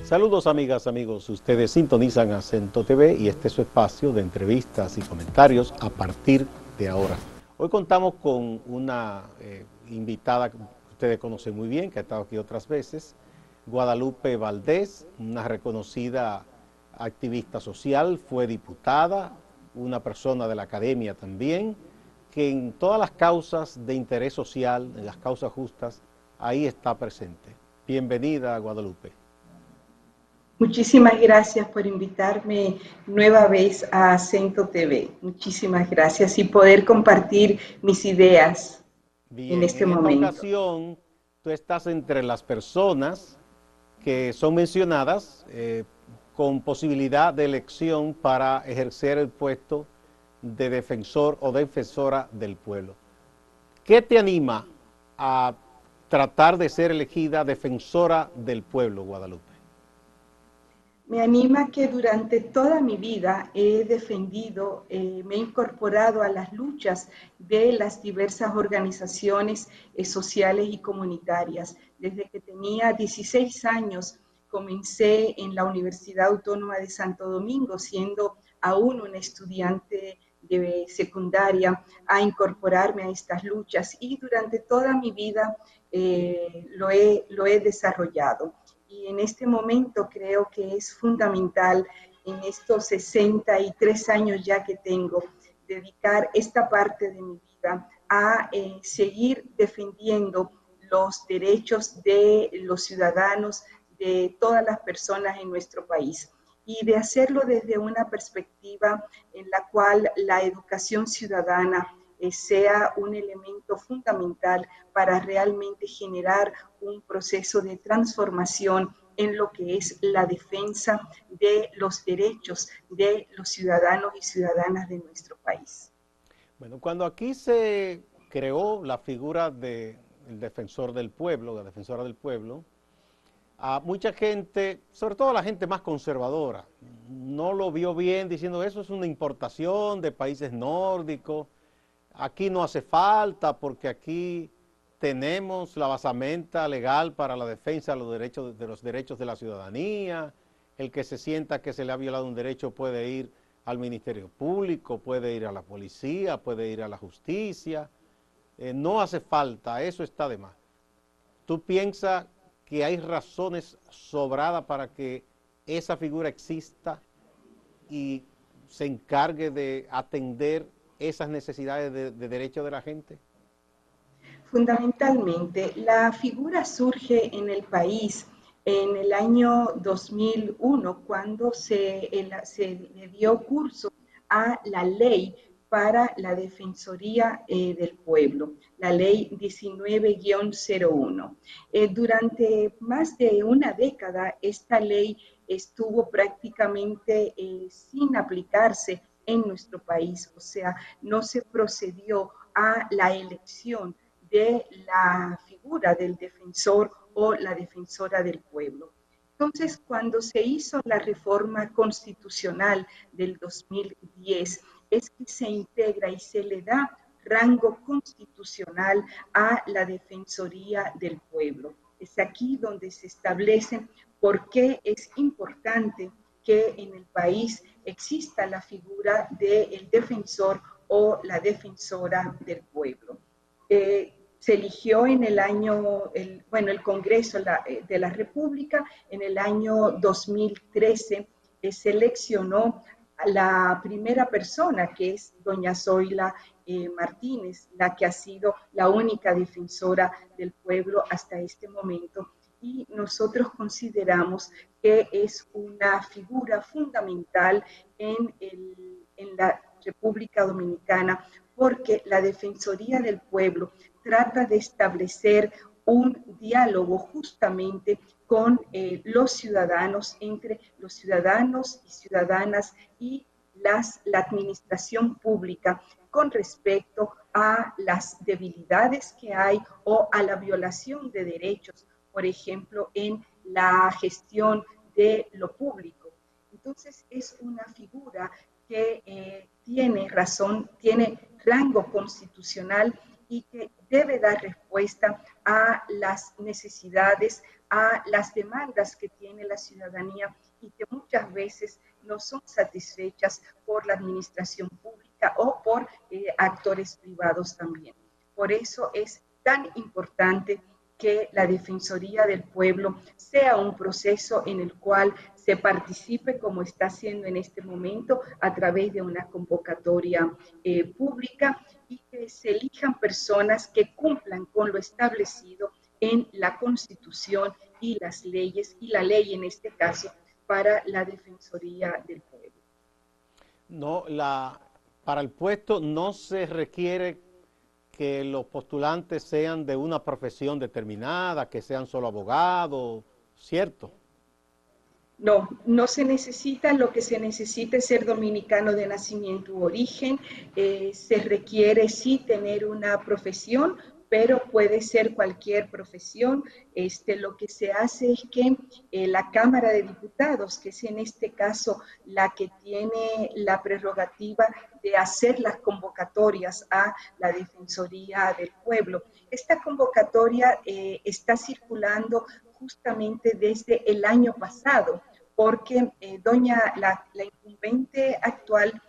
Saludos amigas, amigos, ustedes sintonizan Acento TV y este es su espacio de entrevistas y comentarios a partir de ahora. Hoy contamos con una invitada que ustedes conocen muy bien, que ha estado aquí otras veces, Guadalupe Valdés, una reconocida activista social, fue diputada, una persona de la academia también, que en todas las causas de interés social, en las causas justas, ahí está presente. Bienvenida, Guadalupe. Muchísimas gracias por invitarme nueva vez a Acento TV. Muchísimas gracias y poder compartir mis ideas en Bien, este en esta momento. ocasión tú estás entre las personas que son mencionadas con posibilidad de elección para ejercer el puesto de defensor o defensora del pueblo. ¿Qué te anima a tratar de ser elegida defensora del pueblo, Guadalupe? Me anima que durante toda mi vida he defendido, me he incorporado a las luchas de las diversas organizaciones sociales y comunitarias. Desde que tenía 16 años comencé en la Universidad Autónoma de Santo Domingo, siendo aún una estudiante de secundaria, a incorporarme a estas luchas y durante toda mi vida lo he desarrollado. Y en este momento creo que es fundamental en estos 63 años ya que tengo, dedicar esta parte de mi vida a seguir defendiendo los derechos de los ciudadanos, de todas las personas en nuestro país y de hacerlo desde una perspectiva en la cual la educación ciudadana sea un elemento fundamental para realmente generar un proceso de transformación en lo que es la defensa de los derechos de los ciudadanos y ciudadanas de nuestro país. Bueno, cuando aquí se creó la figura del defensor del pueblo, la defensora del pueblo, a mucha gente, sobre todo la gente más conservadora, no lo vio bien diciendo eso es una importación de países nórdicos, aquí no hace falta porque aquí tenemos la basamenta legal para la defensa de los derechos de la ciudadanía, el que se sienta que se le ha violado un derecho puede ir al Ministerio Público, puede ir a la policía, puede ir a la justicia, no hace falta, eso está de más. ¿Tú piensas que hay razones sobradas para que esa figura exista y se encargue de atender esas necesidades de derecho de la gente? Fundamentalmente, la figura surge en el país en el año 2001, cuando se le dio curso a la ley para la Defensoría del Pueblo, la ley 19-01. Durante más de una década, esta ley estuvo prácticamente sin aplicarse en nuestro país, o sea, no se procedió a la elección de la figura del defensor o la defensora del pueblo. Entonces, cuando se hizo la reforma constitucional del 2010, es que se integra y se le da rango constitucional a la Defensoría del Pueblo. Es aquí donde se establece por qué es importante que en el país exista la figura del defensor o la defensora del pueblo. Se eligió en el año, el Congreso de la República en el año 2013, seleccionó a la primera persona, que es doña Zoila Martínez, la que ha sido la única defensora del pueblo hasta este momento. Y nosotros consideramos que es una figura fundamental en la República Dominicana, porque la Defensoría del Pueblo trata de establecer un diálogo justamente con los ciudadanos, entre los ciudadanos y ciudadanas y la administración pública con respecto a las debilidades que hay o a la violación de derechos, por ejemplo, en la gestión de lo público. Entonces, es una figura que tiene razón, tiene rango constitucional y que debe dar respuesta a las necesidades, a las demandas que tiene la ciudadanía y que muchas veces no son satisfechas por la administración pública o por actores privados también. Por eso es tan importante que la Defensoría del Pueblo sea un proceso en el cual se participe como está haciendo en este momento a través de una convocatoria pública y que se elijan personas que cumplan con lo establecido en la Constitución y las leyes, y la ley en este caso, para la Defensoría del Pueblo. No, para el puesto no se requiere que los postulantes sean de una profesión determinada, que sean solo abogados, ¿cierto? No, no se necesita, lo que se necesita es ser dominicano de nacimiento u origen, se requiere sí tener una profesión, pero puede ser cualquier profesión. Lo que se hace es que la Cámara de Diputados, que es en este caso la que tiene la prerrogativa de hacer las convocatorias a la Defensoría del Pueblo, esta convocatoria está circulando justamente desde el año pasado, porque la incumbente actual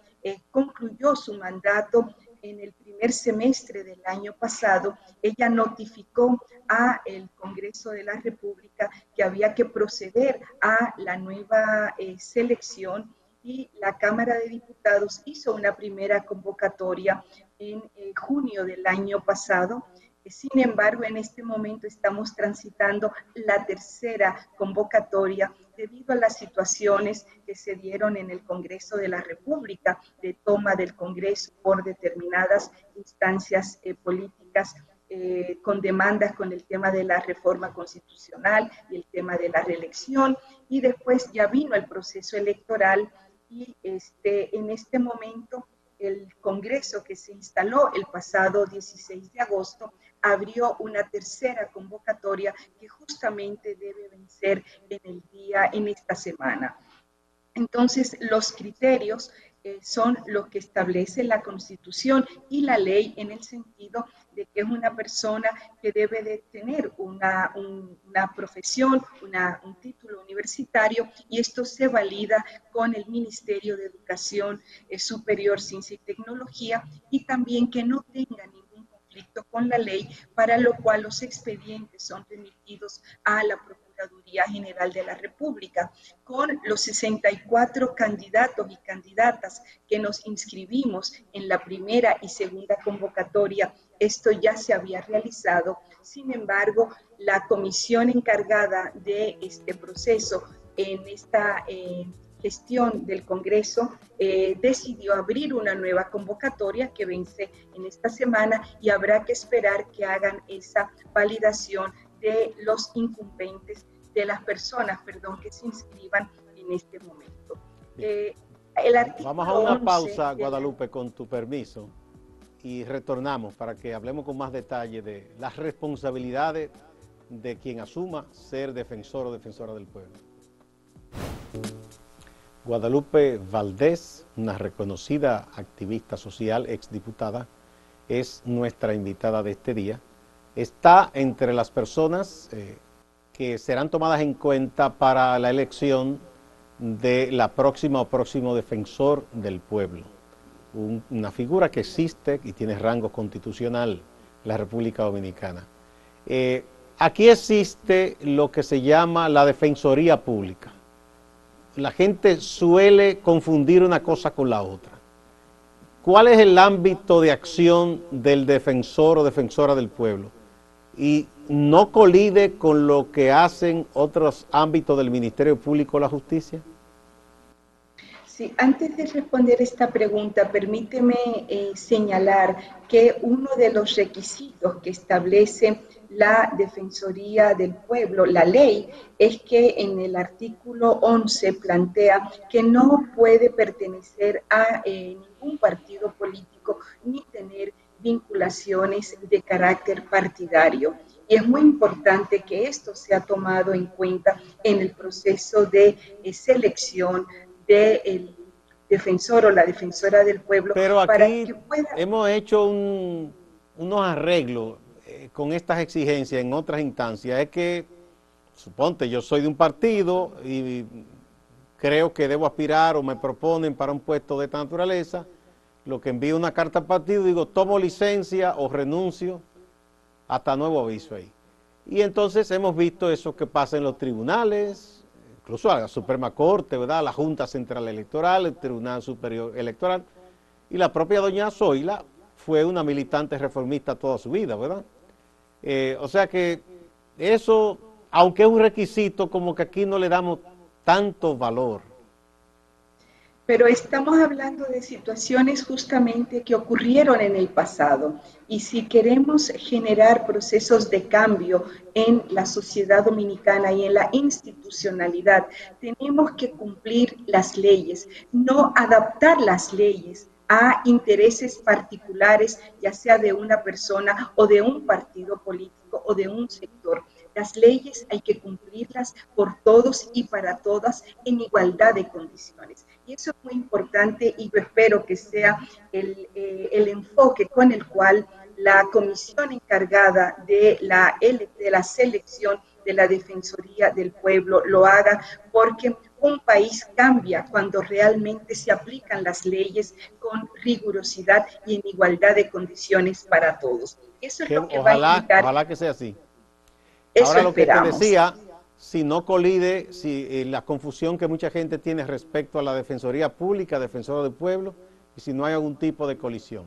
concluyó su mandato en el primer semestre del año pasado. Ella notificó a el Congreso de la República que había que proceder a la nueva selección y la Cámara de Diputados hizo una primera convocatoria en junio del año pasado. Sin embargo, en este momento estamos transitando la tercera convocatoria debido a las situaciones que se dieron en el Congreso de la República, de toma del Congreso por determinadas instancias políticas con demandas con el tema de la reforma constitucional y el tema de la reelección, y después ya vino el proceso electoral y en este momento el Congreso que se instaló el pasado 16 de agosto abrió una tercera convocatoria que justamente debe vencer en esta semana. Entonces, los criterios son los que establece la Constitución y la ley en el sentido de que es una persona que debe de tener una profesión, un título universitario, y esto se valida con el Ministerio de Educación Superior, Ciencia y Tecnología, y también que no tenga ningún conflicto con la ley, para lo cual los expedientes son remitidos a la Procuraduría General de la República. Con los 64 candidatos y candidatas que nos inscribimos en la primera y segunda convocatoria, esto ya se había realizado. Sin embargo, la comisión encargada de este proceso en esta gestión del Congreso decidió abrir una nueva convocatoria que vence en esta semana y habrá que esperar que hagan esa validación de los incumbentes, de las personas, que se inscriban en este momento. Vamos a una pausa, Guadalupe, con tu permiso, y retornamos para que hablemos con más detalle de las responsabilidades de quien asuma ser defensor o defensora del pueblo. Guadalupe Valdés, una reconocida activista social, exdiputada, es nuestra invitada de este día. Está entre las personas que serán tomadas en cuenta para la elección de la próxima o próximo defensor del pueblo. Una figura que existe y tiene rango constitucional en la República Dominicana. Aquí existe lo que se llama la Defensoría Pública. La gente suele confundir una cosa con la otra. ¿Cuál es el ámbito de acción del defensor o defensora del pueblo? Y no colide con lo que hacen otros ámbitos del Ministerio Público o la Justicia. Sí, antes de responder esta pregunta, permíteme señalar que uno de los requisitos que establece la Defensoría del Pueblo, la ley, es que en el artículo 11 plantea que no puede pertenecer a ningún partido político ni tener vinculaciones de carácter partidario. Y es muy importante que esto sea tomado en cuenta en el proceso de selección del defensor o la defensora del pueblo. Pero aquí hemos hecho unos arreglos con estas exigencias en otras instancias es que, suponte, yo soy de un partido y creo que debo aspirar o me proponen para un puesto de esta naturaleza, lo que envío una carta al partido, digo, tomo licencia o renuncio hasta nuevo aviso ahí. Y entonces hemos visto eso que pasa en los tribunales, incluso a la Suprema Corte, ¿verdad? La Junta Central Electoral, el Tribunal Superior Electoral, y la propia doña Zoila fue una militante reformista toda su vida, ¿verdad? O sea que eso, aunque es un requisito, como que aquí no le damos tanto valor. Pero estamos hablando de situaciones justamente que ocurrieron en el pasado. Y si queremos generar procesos de cambio en la sociedad dominicana y en la institucionalidad, tenemos que cumplir las leyes, no adaptar las leyes a intereses particulares, ya sea de una persona o de un partido político o de un sector. Las leyes hay que cumplirlas por todos y para todas en igualdad de condiciones. Y eso es muy importante y yo espero que sea el enfoque con el cual la comisión encargada de la selección de la Defensoría del Pueblo lo haga, porque un país cambia cuando realmente se aplican las leyes con rigurosidad y en igualdad de condiciones para todos. Eso es Que lo que va a indicar. ojalá que sea así. Eso Ahora lo que te esperamos. decía, si no colide, si la confusión que mucha gente tiene respecto a la Defensoría Pública, Defensora del Pueblo, y si no hay algún tipo de colisión.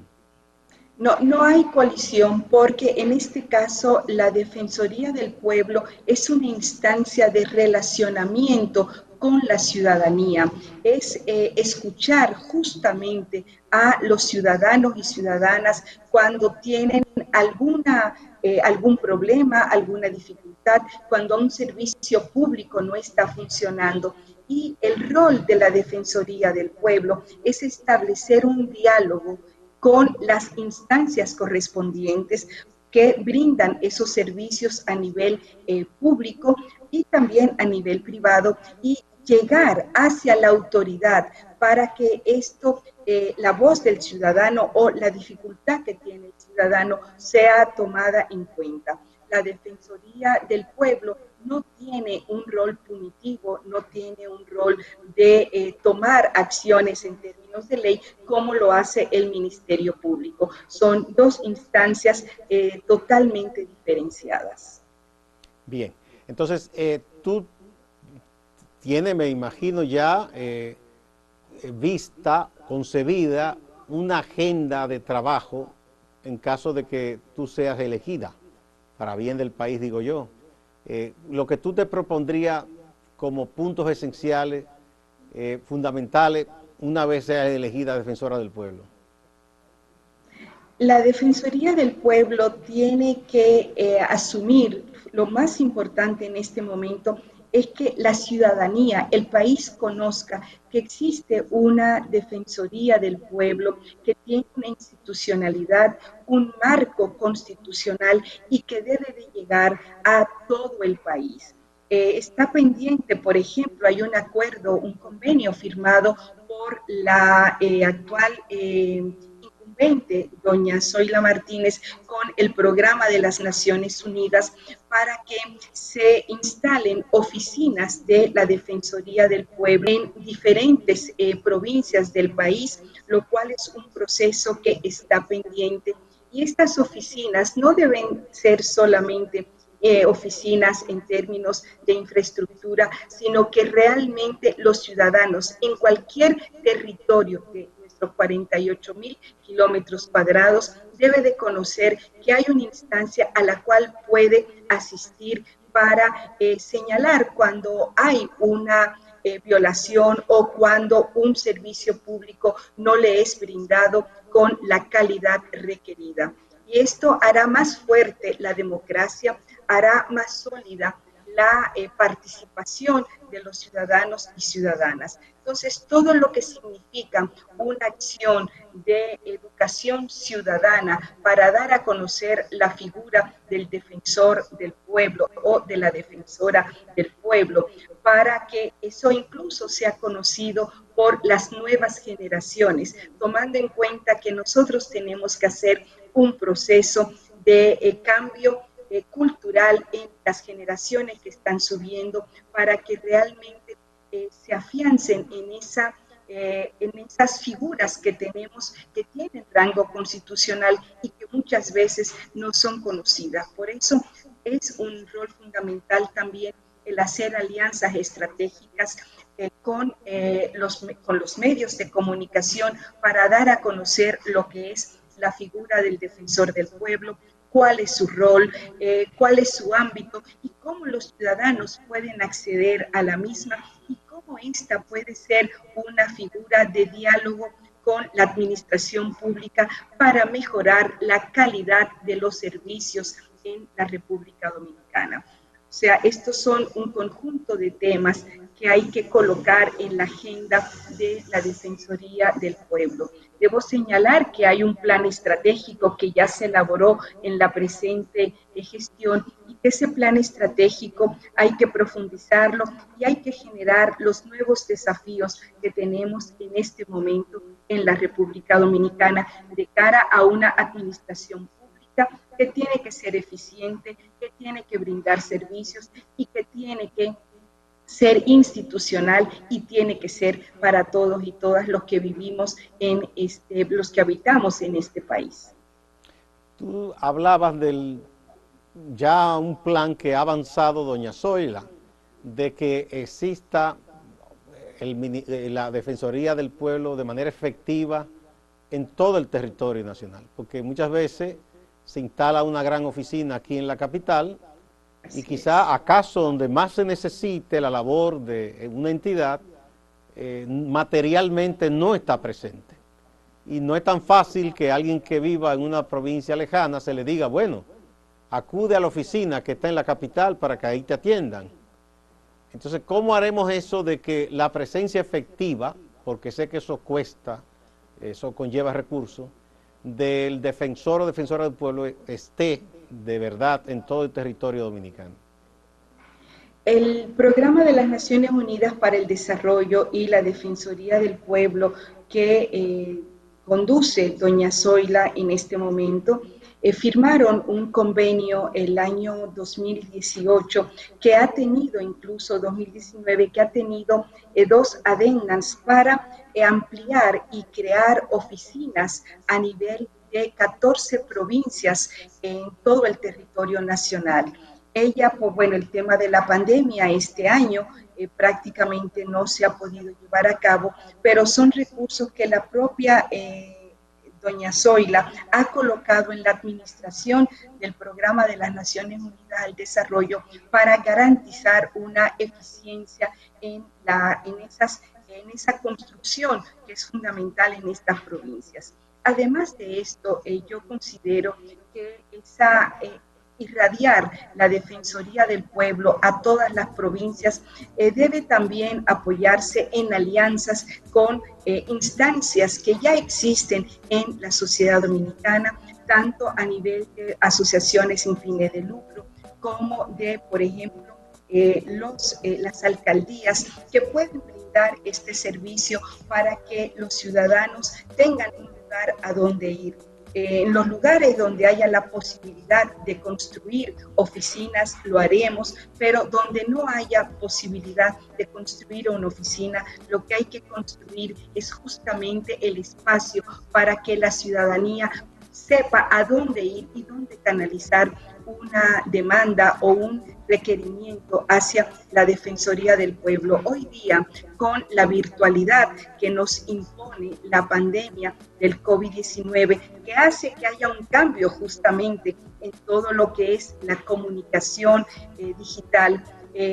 No, no hay colisión porque en este caso la Defensoría del Pueblo es una instancia de relacionamiento con la ciudadanía, es escuchar justamente a los ciudadanos y ciudadanas cuando tienen algún problema, alguna dificultad, cuando un servicio público no está funcionando. Y el rol de la Defensoría del Pueblo es establecer un diálogo con las instancias correspondientes que brindan esos servicios a nivel público y también a nivel privado y llegar hacia la autoridad para que esto, la voz del ciudadano o la dificultad que tiene el ciudadano sea tomada en cuenta. La Defensoría del Pueblo no tiene un rol punitivo, no tiene un rol de tomar acciones en términos de ley como lo hace el Ministerio Público. Son dos instancias totalmente diferenciadas. Bien, entonces tú tienes, me imagino ya, vista, concebida, una agenda de trabajo en caso de que tú seas elegida, para bien del país, digo yo. Lo que tú te propondrías como puntos esenciales, fundamentales, una vez seas elegida defensora del pueblo. La Defensoría del Pueblo tiene que asumir lo más importante en este momento es que la ciudadanía, el país conozca que existe una Defensoría del Pueblo que tiene una institucionalidad, un marco constitucional y que debe de llegar a todo el país. Está pendiente, por ejemplo, hay un acuerdo, un convenio firmado por la actual doña Zoila Martínez, con el programa de las Naciones Unidas para que se instalen oficinas de la Defensoría del Pueblo en diferentes provincias del país, lo cual es un proceso que está pendiente. Y estas oficinas no deben ser solamente oficinas en términos de infraestructura, sino que realmente los ciudadanos en cualquier territorio de nuestros 48,000 kilómetros cuadrados debe de conocer que hay una instancia a la cual puede asistir para señalar cuando hay una violación o cuando un servicio público no le es brindado con la calidad requerida. Y esto hará más fuerte la democracia, hará más sólida la participación de los ciudadanos y ciudadanas. Entonces, todo lo que significa una acción de educación ciudadana para dar a conocer la figura del defensor del pueblo o de la defensora del pueblo, para que eso incluso sea conocido por las nuevas generaciones, tomando en cuenta que nosotros tenemos que hacer un proceso de cambio cultural en las generaciones que están subiendo para que realmente se afiancen en esas figuras que tenemos que tienen rango constitucional y que muchas veces no son conocidas. Por eso es un rol fundamental también el hacer alianzas estratégicas con los medios de comunicación para dar a conocer lo que es la figura del defensor del pueblo, cuál es su rol, cuál es su ámbito y cómo los ciudadanos pueden acceder a la misma y cómo esta puede ser una figura de diálogo con la administración pública para mejorar la calidad de los servicios en la República Dominicana. O sea, estos son un conjunto de temas que hay que colocar en la agenda de la Defensoría del Pueblo. Debo señalar que hay un plan estratégico que ya se elaboró en la presente gestión y que ese plan estratégico hay que profundizarlo y hay que generar los nuevos desafíos que tenemos en este momento en la República Dominicana de cara a una administración pública que tiene que ser eficiente, que tiene que brindar servicios y que tiene que ser institucional y tiene que ser para todos y todas los que vivimos los que habitamos en este país. Tú hablabas del ya un plan que ha avanzado doña Zoila, de que exista la Defensoría del Pueblo de manera efectiva en todo el territorio nacional, porque muchas veces se instala una gran oficina aquí en la capital y quizá acaso donde más se necesite la labor de una entidad, materialmente no está presente. Y no es tan fácil que alguien que viva en una provincia lejana se le diga, bueno, acude a la oficina que está en la capital para que ahí te atiendan. Entonces, ¿cómo haremos eso de que la presencia efectiva, porque sé que eso cuesta, eso conlleva recursos, del defensor o defensora del pueblo esté de verdad en todo el territorio dominicano? El Programa de las Naciones Unidas para el Desarrollo y la Defensoría del Pueblo que conduce doña Zoila en este momento, firmaron un convenio el año 2018 que ha tenido, incluso 2019, que ha tenido dos adendas para ampliar y crear oficinas a nivel de 14 provincias en todo el territorio nacional. Ella, pues bueno, el tema de la pandemia este año prácticamente no se ha podido llevar a cabo, pero son recursos que la propia doña Zoila ha colocado en la administración del Programa de las Naciones Unidas al Desarrollo para garantizar una eficiencia en esa construcción que es fundamental en estas provincias. Además de esto, yo considero que irradiar la Defensoría del Pueblo a todas las provincias debe también apoyarse en alianzas con instancias que ya existen en la sociedad dominicana, tanto a nivel de asociaciones sin fines de lucro como de, por ejemplo, las alcaldías que pueden brindar este servicio para que los ciudadanos tengan un lugar a donde ir. En los lugares donde haya la posibilidad de construir oficinas, lo haremos, pero donde no haya posibilidad de construir una oficina, lo que hay que construir es justamente el espacio para que la ciudadanía sepa a dónde ir y dónde canalizar una demanda o un requerimiento hacia la Defensoría del Pueblo. Hoy día, con la virtualidad que nos impone la pandemia del COVID-19, que hace que haya un cambio justamente en todo lo que es la comunicación digital,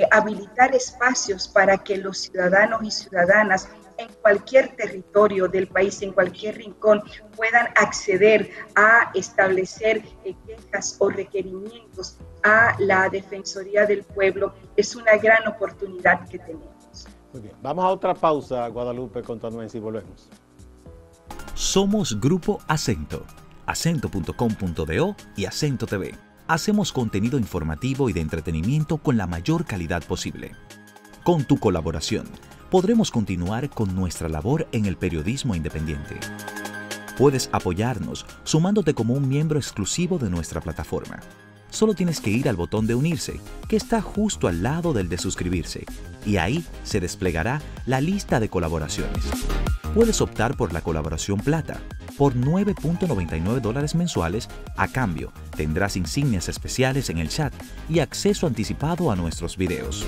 habilitar espacios para que los ciudadanos y ciudadanas en cualquier territorio del país, en cualquier rincón, puedan acceder a establecer quejas o requerimientos a la Defensoría del Pueblo, es una gran oportunidad que tenemos. Muy bien, vamos a otra pausa, Guadalupe, continúen y volvemos. Somos Grupo Acento, acento.com.do y Acento TV. Hacemos contenido informativo y de entretenimiento con la mayor calidad posible. Con tu colaboración, podremos continuar con nuestra labor en el periodismo independiente. Puedes apoyarnos sumándote como un miembro exclusivo de nuestra plataforma. Solo tienes que ir al botón de unirse, que está justo al lado del de suscribirse, y ahí se desplegará la lista de colaboraciones. Puedes optar por la colaboración plata, por $9.99 mensuales. A cambio, tendrás insignias especiales en el chat y acceso anticipado a nuestros videos.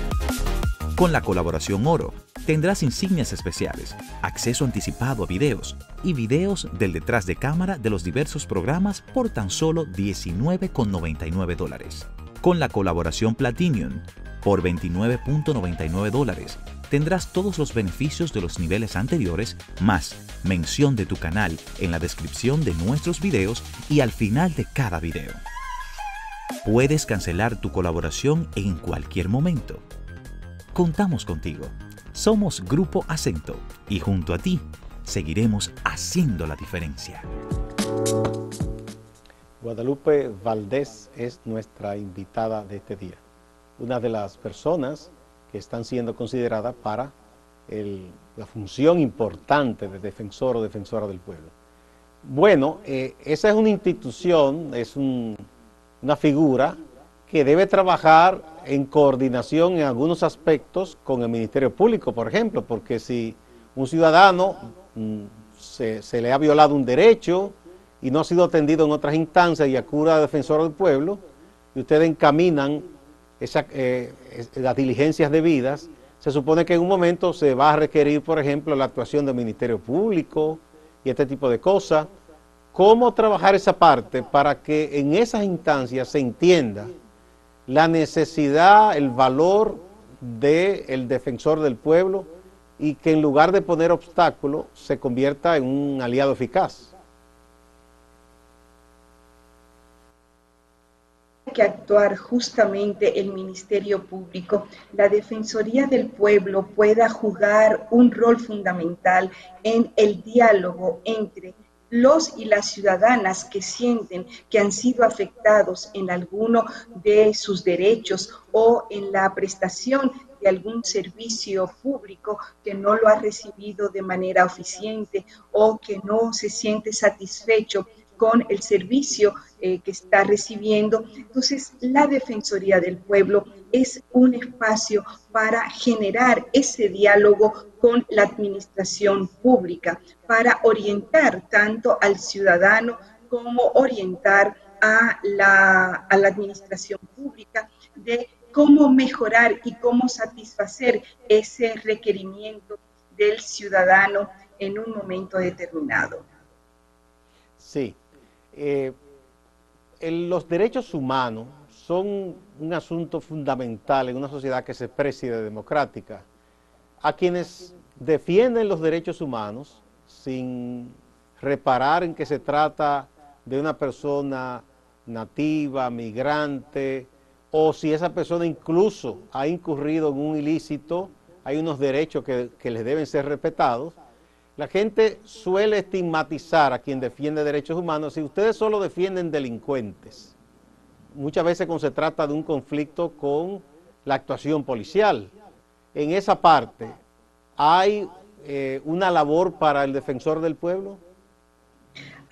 Con la colaboración oro, tendrás insignias especiales, acceso anticipado a videos y videos del detrás de cámara de los diversos programas por tan solo $19.99. Con la colaboración Platinum, por $29.99, tendrás todos los beneficios de los niveles anteriores, más mención de tu canal en la descripción de nuestros videos y al final de cada video. Puedes cancelar tu colaboración en cualquier momento. Contamos contigo. Somos Grupo Acento y junto a ti seguiremos haciendo la diferencia. Guadalupe Valdés es nuestra invitada de este día. Una de las personas que están siendo consideradas para la función importante de defensor o defensora del pueblo. Bueno, esa es una institución, es una figura que debe trabajar en coordinación en algunos aspectos con el Ministerio Público, por ejemplo, porque si un ciudadano se le ha violado un derecho y no ha sido atendido en otras instancias y acude a defensor del pueblo, y ustedes encaminan las diligencias debidas, se supone que en un momento se va a requerir, por ejemplo, la actuación del Ministerio Público y este tipo de cosas. ¿Cómo trabajar esa parte para que en esas instancias se entienda la necesidad, el valor del defensor del pueblo y que en lugar de poner obstáculos se convierta en un aliado eficaz? Que actuar justamente el Ministerio Público, la Defensoría del Pueblo pueda jugar un rol fundamental en el diálogo entre los y las ciudadanas que sienten que han sido afectados en alguno de sus derechos o en la prestación de algún servicio público que no lo ha recibido de manera eficiente o que no se siente satisfecho con el servicio que está recibiendo. Entonces, la Defensoría del Pueblo es un espacio para generar ese diálogo con la administración pública, para orientar tanto al ciudadano como orientar a la administración pública de cómo mejorar y cómo satisfacer ese requerimiento del ciudadano en un momento determinado. Sí. Los derechos humanos son un asunto fundamental en una sociedad que se preside democrática. A quienes defienden los derechos humanos sin reparar en que se trata de una persona nativa, migrante, o si esa persona incluso ha incurrido en un ilícito, hay unos derechos que les deben ser respetados. La gente suele estigmatizar a quien defiende derechos humanos si ustedes solo defienden delincuentes. Muchas veces cuando se trata de un conflicto con la actuación policial. En esa parte, ¿hay una labor para el defensor del pueblo?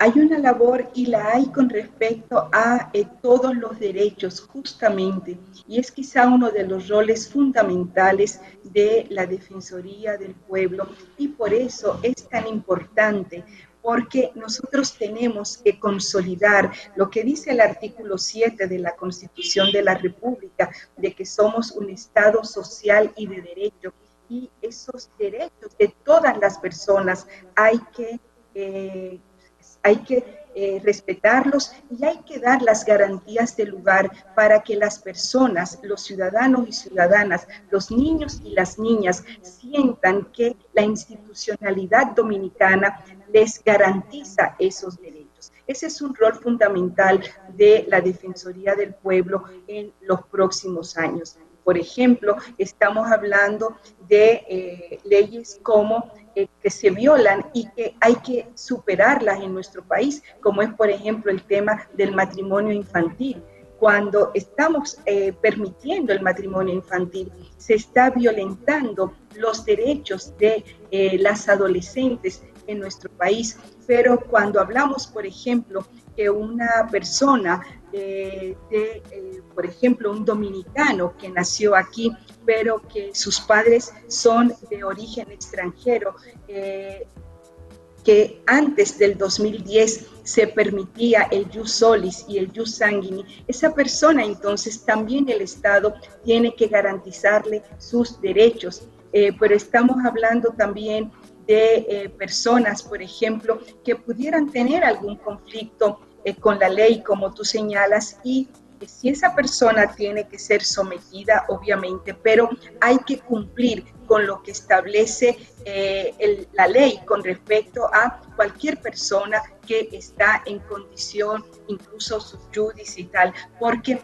Hay una labor y la hay con respecto a todos los derechos, justamente, y es quizá uno de los roles fundamentales de la Defensoría del Pueblo, y por eso es tan importante, porque nosotros tenemos que consolidar lo que dice el artículo 7 de la Constitución de la República, de que somos un Estado social y de derecho, y esos derechos de todas las personas hay que respetarlos y hay que dar las garantías de lugar para que las personas, los ciudadanos y ciudadanas, los niños y las niñas sientan que la institucionalidad dominicana les garantiza esos derechos. Ese es un rol fundamental de la Defensoría del Pueblo en los próximos años. Por ejemplo, estamos hablando de leyes como que se violan y que hay que superarlas en nuestro país, como es, por ejemplo, el tema del matrimonio infantil. Cuando estamos permitiendo el matrimonio infantil, se está violentando los derechos de las adolescentes en nuestro país, pero cuando hablamos, por ejemplo, que una persona, por ejemplo, un dominicano que nació aquí, pero que sus padres son de origen extranjero, que antes del 2010 se permitía el jus solis y el jus sanguinis, esa persona entonces también el Estado tiene que garantizarle sus derechos, pero estamos hablando también de personas, por ejemplo, que pudieran tener algún conflicto con la ley, como tú señalas, y si esa persona tiene que ser sometida, obviamente, pero hay que cumplir con lo que establece la ley con respecto a cualquier persona que está en condición, incluso sub judice y tal, porque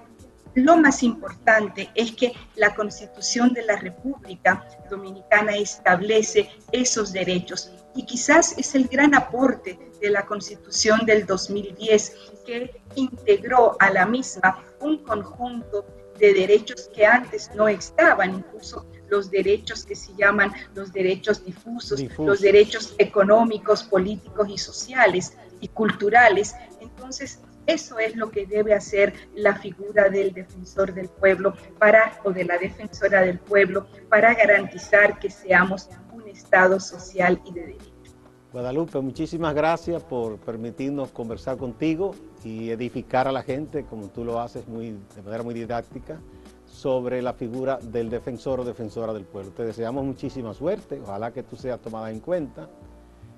lo más importante es que la Constitución de la República Dominicana establece esos derechos y quizás es el gran aporte de la Constitución del 2010 que integró a la misma un conjunto de derechos que antes no estaban, incluso los derechos que se llaman los derechos difusos, los derechos económicos, políticos y sociales y culturales. Entonces, eso es lo que debe hacer la figura del defensor del pueblo o de la defensora del pueblo para garantizar que seamos un Estado social y de derecho. Guadalupe, muchísimas gracias por permitirnos conversar contigo y edificar a la gente, como tú lo haces de manera muy didáctica, sobre la figura del defensor o defensora del pueblo. Te deseamos muchísima suerte, ojalá que tú seas tomada en cuenta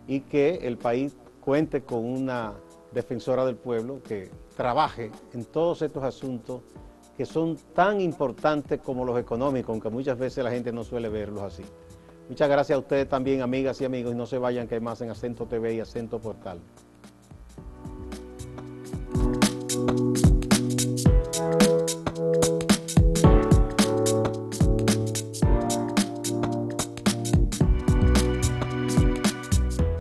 y que el país cuente con una defensora del pueblo que trabaje en todos estos asuntos que son tan importantes como los económicos, aunque muchas veces la gente no suele verlos así. Muchas gracias a ustedes también, amigas y amigos, y no se vayan, que hay más en Acento TV y Acento Portal.